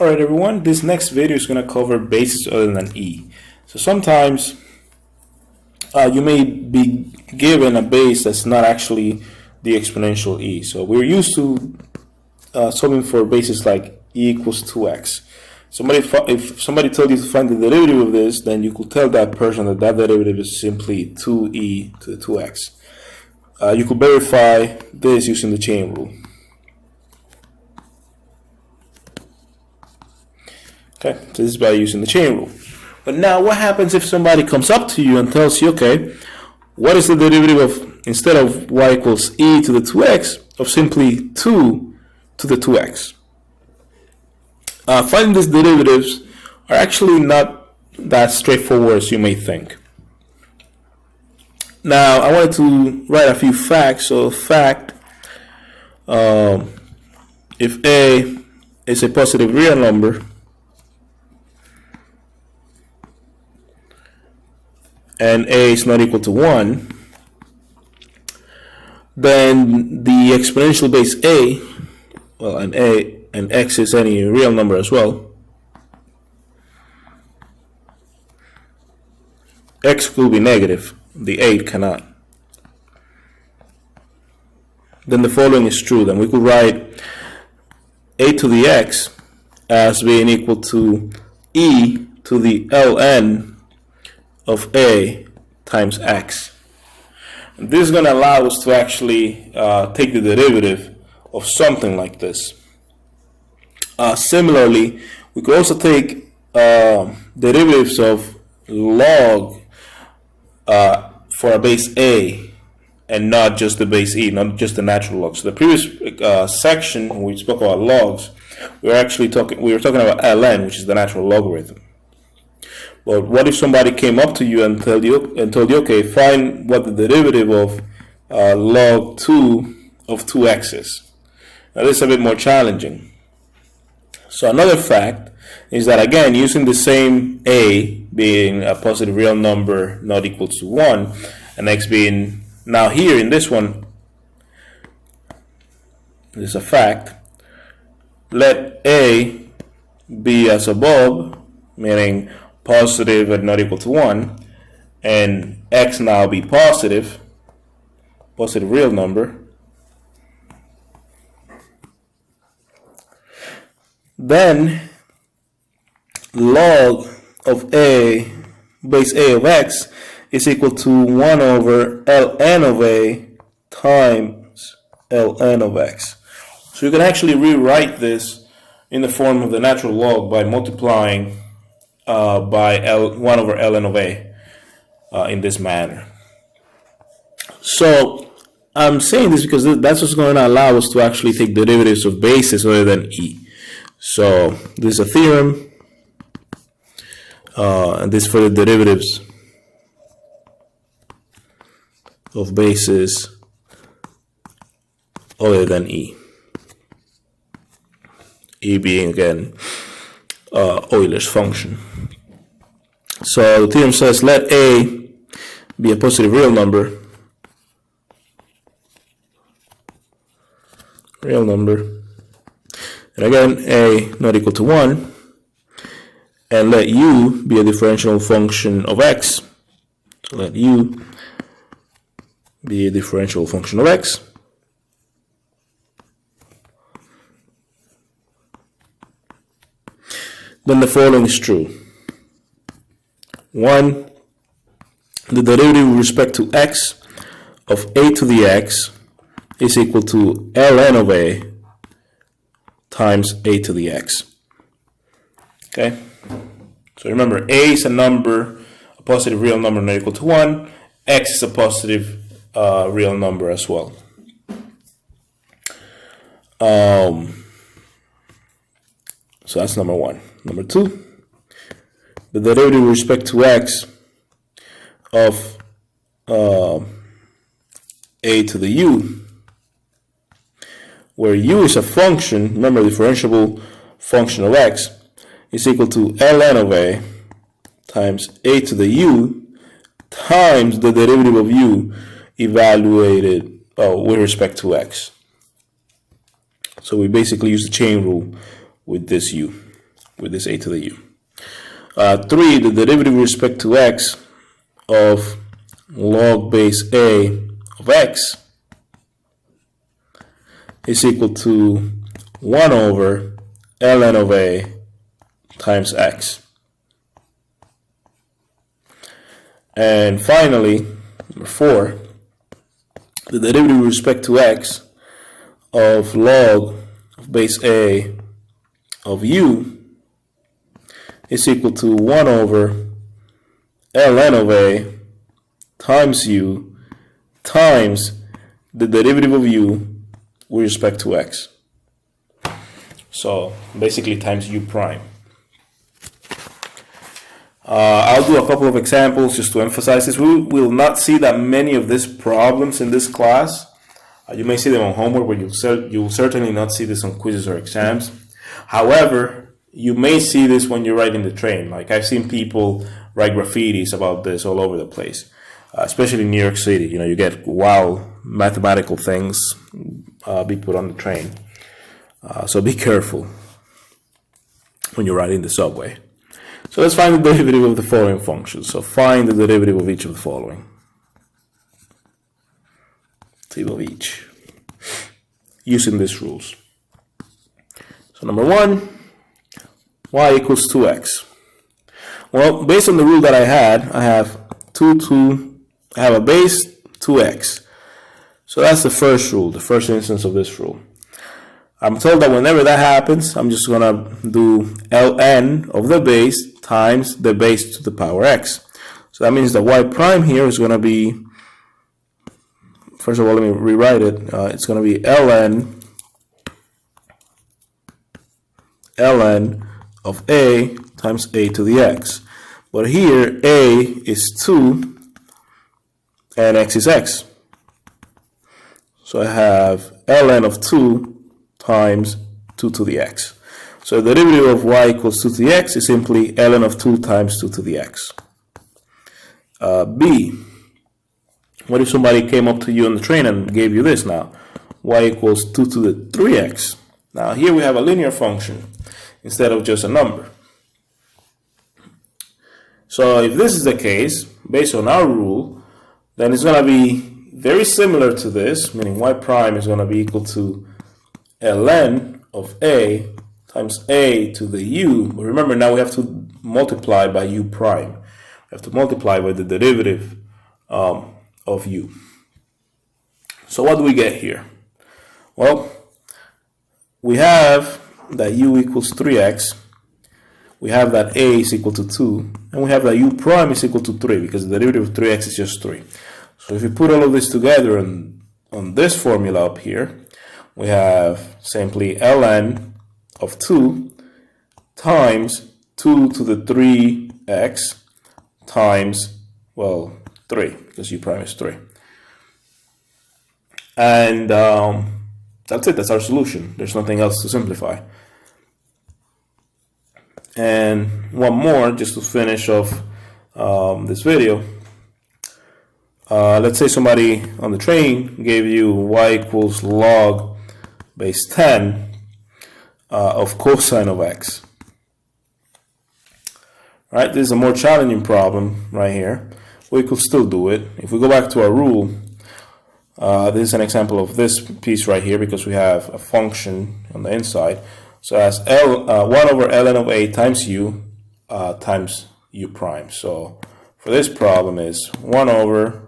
Alright everyone, this next video is going to cover bases other than e. So sometimes you may be given a base that's not actually the exponential e. So we're used to solving for bases like e equals 2x. If somebody told you to find the derivative of this, then you could tell that person that that derivative is simply 2e to the 2x. You could verify this using the chain rule. Okay, so this is by using the chain rule. But now what happens if somebody comes up to you and tells you, okay, what is the derivative of, instead of y equals e to the 2x, of simply 2 to the 2x? Finding these derivatives are actually not that straightforward as you may think. Now, I wanted to write a few facts. So, fact, if a is a positive real number, and a is not equal to 1, then the exponential base a, well, and x is any real number as well, x will be negative, the 8 cannot. Then the following is true. Then we could write a to the x as being equal to e to the ln of a times x. And this is going to allow us to actually take the derivative of something like this. Similarly, we could also take derivatives of log for a base a and not just the base e, not just the natural log. So the previous section when we spoke about logs, we were talking about ln, which is the natural logarithm. But what if somebody came up to you and told you, okay, find what the derivative of log 2 of 2x is? Now this is a bit more challenging. So another fact is that, again, using the same a being a positive real number not equal to 1, and x being, now here in this one, this is a fact, let a be as above, meaning positive and not equal to 1, and x now be positive real number, then log of a, base a of x, is equal to 1 over ln of a times ln of x. So you can actually rewrite this in the form of the natural log by multiplying by 1 over ln of a in this manner. So I'm saying this because that's what's going to allow us to actually take derivatives of bases other than e. So this is a theorem, and this is for the derivatives of bases other than e. E being, again, Euler's function. So the theorem says let a be a positive real number, and again a not equal to 1, and let u be a differential function of x. So let u be a differential function of x. Then the following is true. 1, the derivative with respect to x of a to the x is equal to ln of a times a to the x. Okay? So remember, a is a number, a positive real number not equal to 1. X is a positive real number as well. So that's number 1. Number 2, the derivative with respect to x of a to the u, where u is a function, remember, differentiable function of x, is equal to ln of a times a to the u times the derivative of u evaluated with respect to x. So we basically use the chain rule with this u. with this a to the u. 3, the derivative with respect to x of log base a of x is equal to 1 over ln of a times x. And finally, number 4, the derivative with respect to x of log of base a of u is equal to 1 over ln of a times u times the derivative of u with respect to x. So basically times u prime. I'll do a couple of examples just to emphasize this. We will not see that many of these problems in this class. You may see them on homework, but you will certainly not see this on quizzes or exams. However, you may see this when you're riding the train. Like I've seen people write graffitis about this all over the place, especially in New York City. You know, you get wild mathematical things be put on the train. So be careful when you're riding the subway. So let's find the derivative of the following functions. So find the derivative of each of the following. Table of each. Using these rules. So number 1, y equals 2x. Well, based on the rule that I had, I have I have a base 2x. So that's the first rule, the first instance of this rule. I'm told that whenever that happens, I'm just going to do ln of the base times the base to the power x. So that means that y prime here is going to be, first of all, let me rewrite it. It's going to be ln of a times a to the x. But here, a is 2 and x is x. So I have ln of 2 times 2 to the x. So the derivative of y equals 2 to the x is simply ln of 2 times 2 to the x. B, what if somebody came up to you on the train and gave you this now? Y equals 2 to the 3x. Now here we have a linear function instead of just a number. So if this is the case, based on our rule, then it's going to be very similar to this, meaning y prime is going to be equal to ln of a times a to the u. But remember, now we have to multiply by u prime. We have to multiply by the derivative of u. So what do we get here? Well, we have that u equals 3x. We have that a is equal to 2. And we have that u prime is equal to 3 because the derivative of 3x is just 3. So if we put all of this together on this formula up here, we have simply ln of 2 times 2 to the 3x times, well, 3, because u prime is 3. And that's it. That's our solution. There's nothing else to simplify. And one more, just to finish off this video. Let's say somebody on the train gave you y equals log base 10 of cosine of x. Right, this is a more challenging problem right here. We could still do it. If we go back to our rule, this is an example of this piece right here because we have a function on the inside. So as 1 over ln of a times u prime. So for this problem is 1 over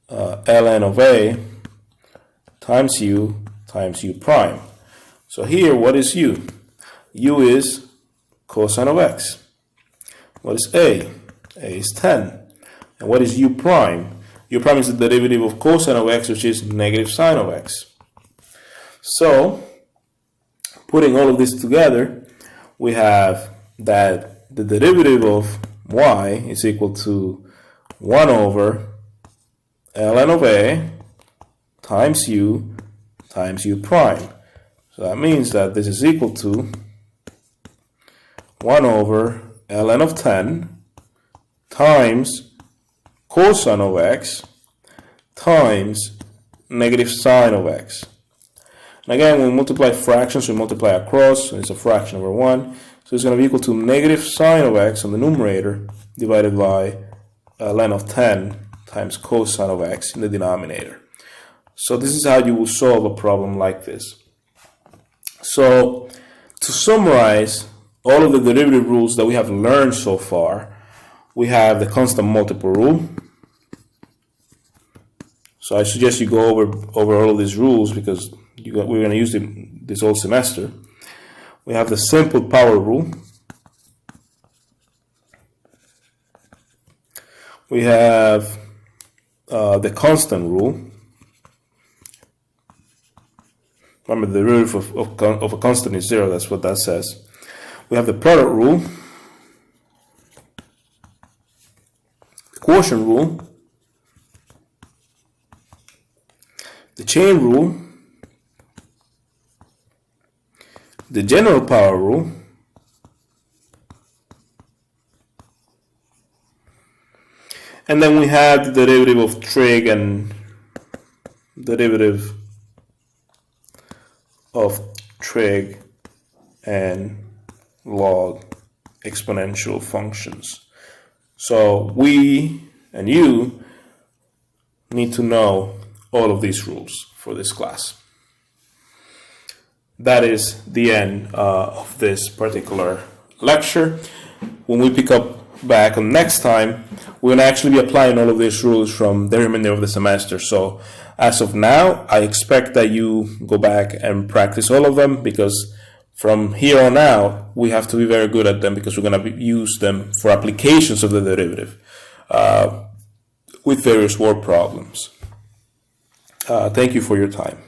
ln of a times u prime. So here, what is u? U is cosine of x. What is a? A is 10. And what is u prime? U prime is the derivative of cosine of x, which is negative sine of x. So, putting all of this together, we have that the derivative of y is equal to 1 over ln of a times u prime. So that means that this is equal to 1 over ln of 10 times cosine of x times negative sine of x. And again, when we multiply fractions, we multiply across, so it's a fraction over 1. So So it's going to be equal to negative sine of x on the numerator divided by ln of 10 times cosine of x in the denominator. So this is how you will solve a problem like this. So to summarize all of the derivative rules that we have learned so far, we have the constant multiple rule. So I suggest you go over all of these rules because we're going to use them this whole semester. We have the simple power rule. We have the constant rule. Remember, the derivative of a constant is 0. That's what that says. We have the product rule, the quotient rule, the chain rule, the general power rule, and then we have the derivative of trig and derivative of trig and log exponential functions. So we and you need to know all of these rules for this class. That is the end of this particular lecture. When we pick up back on next time, we're going to actually be applying all of these rules from the remainder of the semester. So as of now, I expect that you go back and practice all of them, because from here on out, we have to be very good at them, because we're going to use them for applications of the derivative with various word problems. Thank you for your time.